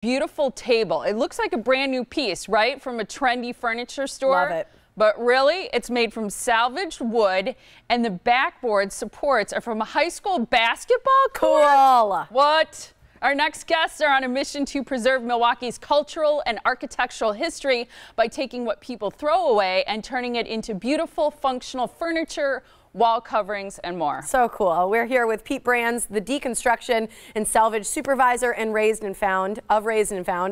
beautiful table. It looks like a brand new piece, right? From a trendy furniture store. Love it. But really, it's made from salvaged wood, and the backboard supports are from a high school basketball court. Cool. What? Our next guests are on a mission to preserve Milwaukee's cultural and architectural history by taking what people throw away and turning it into beautiful, functional furniture, wall coverings, and more. So cool. We're here with Pete Brands, the deconstruction and salvage supervisor and Razed and Found,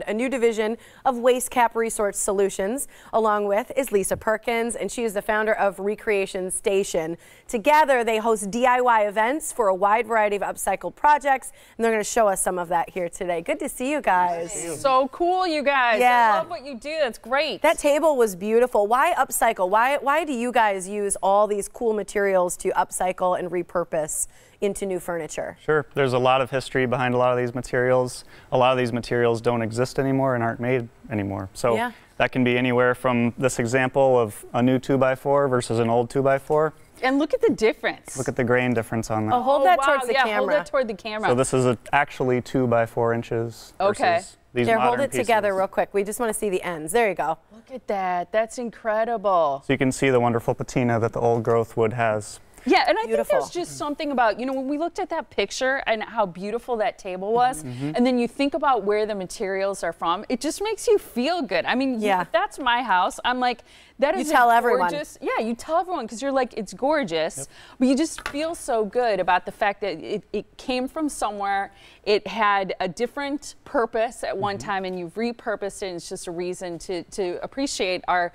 a new division of WasteCap Resource Solutions. Along with is Lisa Perkins, and she is the founder of Recreation Station. Together, they host DIY events for a wide variety of upcycled projects, and they're going to show us some of that here today. Good to see you guys. So cool, you guys. Yeah. I love what you do. That's great. That table was beautiful. Why upcycle? Why do you guys use all these cool materials to upcycle and repurpose into new furniture? Sure. There's a lot of history behind a lot of these materials. A lot of these materials don't exist anymore and aren't made anymore. So that can be anywhere from this example of a new 2x4 versus an old 2x4. And look at the difference. Look at the grain difference on that. Oh, hold that towards the camera. Yeah, hold that toward the camera. So this is actually 2x4 inches. Okay. These Here, hold it pieces. together real quick. We just want to see the ends. There you go. Look at that. That's incredible. So you can see the wonderful patina that the old growth wood has. Yeah, and I think there's just something about, you know, when we looked at that picture and how beautiful that table was, and then you think about where the materials are from, it just makes you feel good. I mean, if that's my house, I'm like, that is gorgeous. Yeah, you tell everyone because you're like, it's gorgeous, but you just feel so good about the fact that it came from somewhere, it had a different purpose at one time, and you've repurposed it, and it's just a reason to appreciate our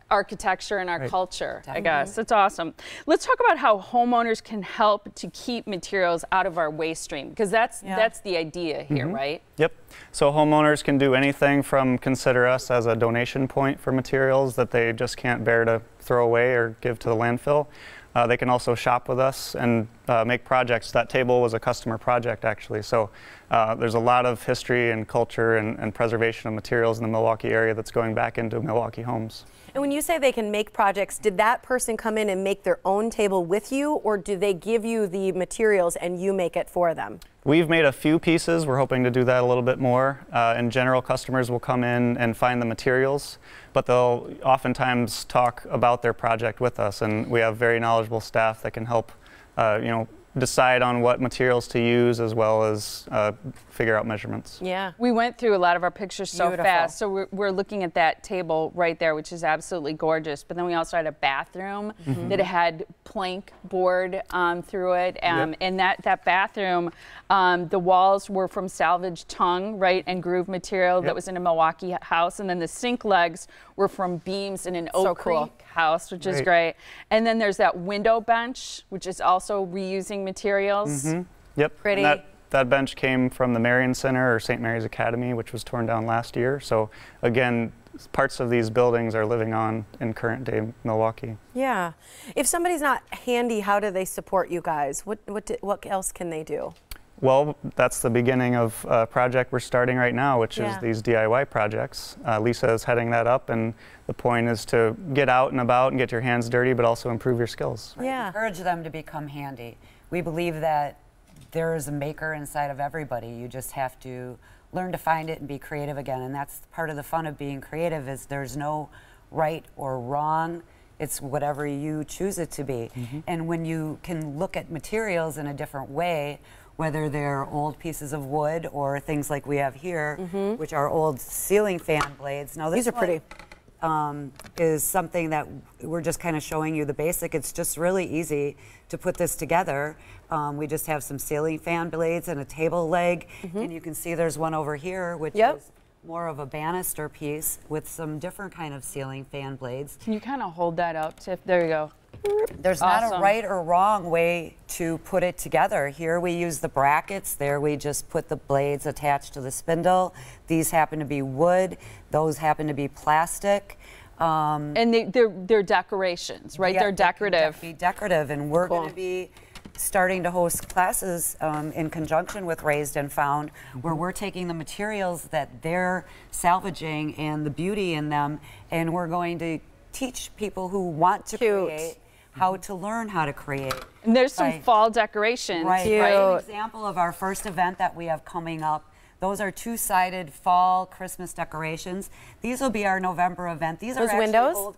architecture and our culture, I guess. It's awesome. Let's talk about how homeowners can help to keep materials out of our waste stream, because that's the idea here, right? Yep. So homeowners can do anything from consider us as a donation point for materials that they just can't bear to throw away or give to the landfill. They can also shop with us and make projects. That table was a customer project, actually. So there's a lot of history and culture and preservation of materials in the Milwaukee area that's going back into Milwaukee homes. And when you say they can make projects, did that person come in and make their own table with you, or do they give you the materials and you make it for them? We've made a few pieces. We're hoping to do that a little bit more. In general, customers will come in and find the materials, but they'll oftentimes talk about their project with us, and we have very knowledgeable staff that can help you know, decide on what materials to use, as well as figure out measurements. Yeah. We went through a lot of our pictures so fast, so we're looking at that table right there, which is absolutely gorgeous. But then we also had a bathroom that had plank board through it, and that bathroom, the walls were from salvaged tongue, right, and groove material that was in a Milwaukee house, and then the sink legs were from beams in an Oak Creek house, which is great. And then there's that window bench, which is also reusing materials. Yep. Pretty. And that bench came from the Marion Center or St. Mary's Academy, which was torn down last year. So again, parts of these buildings are living on in current day Milwaukee. Yeah. If somebody's not handy, how do they support you guys? What else can they do? Well, that's the beginning of a project we're starting right now, which is these DIY projects. Lisa is heading that up, and the point is to get out and about and get your hands dirty, but also improve your skills. Yeah. Encourage them to become handy. We believe that there is a maker inside of everybody. You just have to learn to find it and be creative again, and that's part of the fun of being creative, is there's no right or wrong. It's whatever you choose it to be. And when you can look at materials in a different way, whether they're old pieces of wood or things like we have here, which are old ceiling fan blades. Now these are pretty. Is something that we're just kind of showing you the basic. It's just really easy to put this together. We just have some ceiling fan blades and a table leg, and you can see there's one over here, which is more of a banister piece with some different kind of ceiling fan blades. Can you kind of hold that up, Tiff? There you go. There's not a right or wrong way to put it together. Here we use the brackets. There we just put the blades attached to the spindle. These happen to be wood. Those happen to be plastic. And they're decorations, right? They're decorative. They can be decorative, and we're going to be starting to host classes in conjunction with Razed and Found, where we're taking the materials that they're salvaging and the beauty in them, and we're going to teach people who want to create how to learn how to create. And there's some fall decorations. Right. An example of our first event that we have coming up, Those are two-sided fall Christmas decorations. These will be our November event. These are actually windows? old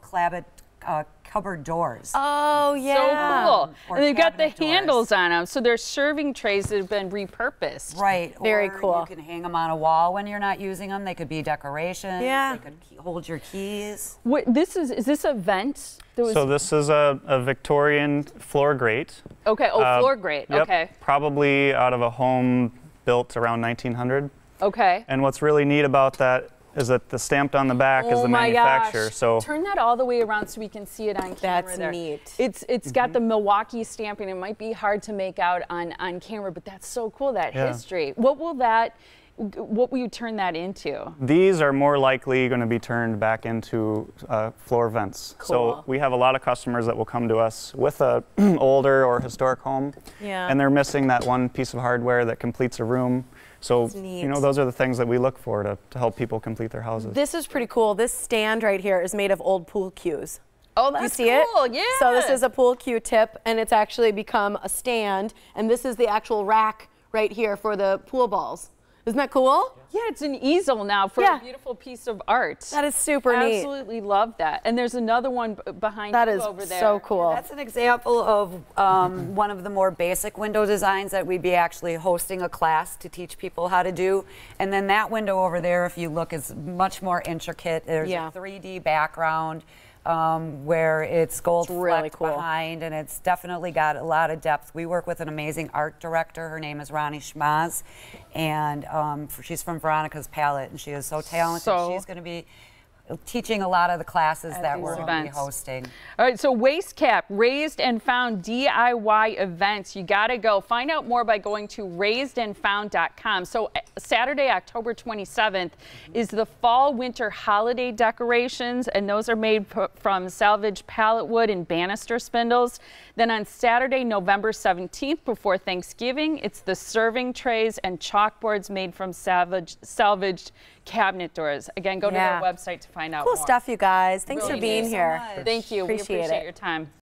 cupboard doors. Oh, yeah. So cool. Or And they've got the cabinet doors. handles on them, so they're serving trays that have been repurposed. Right. Very or cool. You can hang them on a wall when you're not using them. They could be decorations. Yeah. They could hold your keys. What, is this a vent? So this is a Victorian floor grate. Okay, floor grate, Yep, okay. probably out of a home built around 1900. Okay. And what's really neat about that is that the stamped on the back is the my manufacturer. gosh. So Turn that all the way around so we can see it on camera. That's there. neat. It's got the Milwaukee stamping. It might be hard to make out on camera, but that's so cool, that history. What will you turn that into? these are more likely going to be turned back into floor vents. Cool. So we have a lot of customers that will come to us with a older or historic home, and they're missing that one piece of hardware that completes a room. So, you know, those are the things that we look for to help people complete their houses. This is pretty cool. This stand right here is made of old pool cues. Oh, that's you see cool. it? Yeah. So this is a pool cue tip, and it's actually become a stand, and this is the actual rack right here for the pool balls. Isn't that cool? Yeah, it's an easel now for a beautiful piece of art. That is super neat. Absolutely love that. And there's another one behind That you is over there. so cool. That's an example of one of the more basic window designs that we'd be actually hosting a class to teach people how to do. And then that window over there, if you look, is much more intricate. There's a 3D background where it's gold really flecked cool behind, and it's definitely got a lot of depth. We work with an amazing art director. Her name is Ronnie Schmaz, and she's from Veronica's Palette, and she is so talented. She's going to be teaching a lot of the classes that we're going to be hosting. All right, so WasteCap, Razed and Found DIY events. You got to go. Find out more by going to razedandfound.com. So Saturday, October 27th is the fall winter holiday decorations, and those are made from salvaged pallet wood and banister spindles. Then on Saturday, November 17th, before Thanksgiving, it's the serving trays and chalkboards made from salvaged cabinet doors. Again, go to their website to find out more. Cool stuff, you guys. Thanks for being here. Thank you. Appreciate We appreciate it. your time.